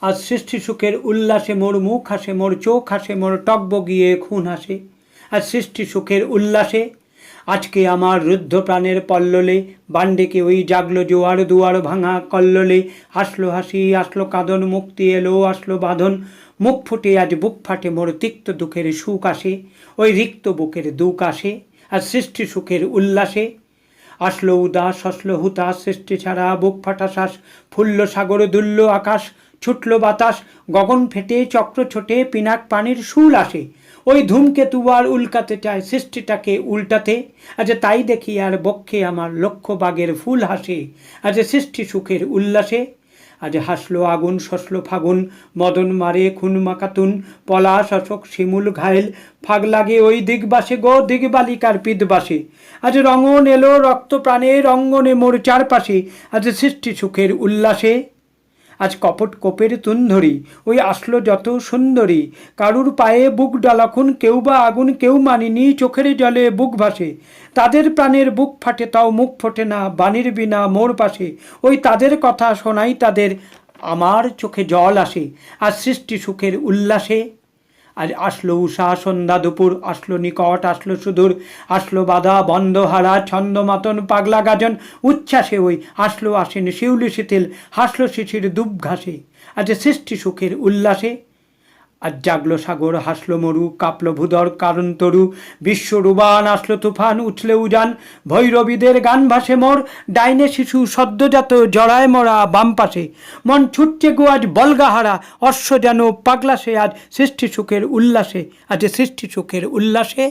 আজ সৃষ্টি সুখের উল্লাসে মোর মুখ হাসে, মোর চোখ হাসে, মোর টকবগিয়ে খুন হাসে। আজ সৃষ্টি সুখের উল্লাসে আজকে আমার রুদ্ধ প্রাণের পল্ললে বান্ডেকে ওই জাগলো জোয়ার দুয়ার ভাঙা কল্লোলে। আসলো হাসি আসলো কাঁদন, মুক্তি এলো আসলো বাঁধন, মুখ ফুটে আজ বুক ফাটে মোর তিক্ত দুঃখের সুখ আসে, ওই রিক্ত বুকের দুঃখ আসে। আর সৃষ্টি সুখের উল্লাসে আসলো উদাস আসলো হুতাশ, সৃষ্টি ছাড়া বুক ফাটা শ্বাস, ফুলল সাগর দুলল আকাশ, ছুটল বাতাস, গগন ফেটে চক্র ছোটে, পিনাক পানির শুল আসে। ওই ধূমকেতু আর উল্কাতে চায় সৃষ্টিটাকে উল্টাতে, আজ তাই দেখি আর বক্ষে আমার লক্ষ বাগের ফুল হাসে। আজ সৃষ্টি সুখের উল্লাসে আজ হাসলো আগুন শসলো ফাগুন, মদন মারে খুন মাকাতুন, পলাশ অশোক শিমুল ঘায়েল, ফাগ লাগে ওই দিগবাসে গো দিগবালিকার পিদবাসে। আজ রঙন এলো রক্ত প্রাণে রঙ্গনে মোর চারপাশে, আজ সৃষ্টি সুখের উল্লাসে আজ কপট কোপের তুন্ধরি, ওই আসলো যত সুন্দরী, কারুর পায়ে বুক ডালাখুন, কেউ বা আগুন কেউ মানিনি, চোখের জলে বুক ভাসে। তাদের প্রাণের বুক ফাটে তাও মুখ ফোটে না, বাণীর বিনা মোর পাশে, ওই তাদের কথা শোনাই তাদের, আমার চোখে জল আসে। আর সৃষ্টি সুখের উল্লাসে আজ আসলো উষা সন্ধ্যা দুপুর, আসলো নিকট আসলো সুদূর, আসলো বাধা বন্ধ হারা ছন্দ মাতন পাগলা গাজন, উচ্ছ্বাসে ওই আসলো আসেন শিউলি শিথিল, হাসলো শিশির দুব ঘাসে। আজ সৃষ্টি সুখের উল্লাসে আজ জাগলো সাগর হাসলো মরু, কাঁপলো ভূধর কারণ তরু, বিশ্বরুবান আসলো তুফান উঠলে উজান, ভৈরবীদের গান ভাসে মোর, ডাইনে শিশু সদ্যজাত জড়ায় মরা বাম পাশে, মন ছুটছে গো আজ বলগাহারা, অশ্ব যেন পাগলা সে আজ সৃষ্টি সুখের উল্লাসে। আজ সৃষ্টি সুখের উল্লাসে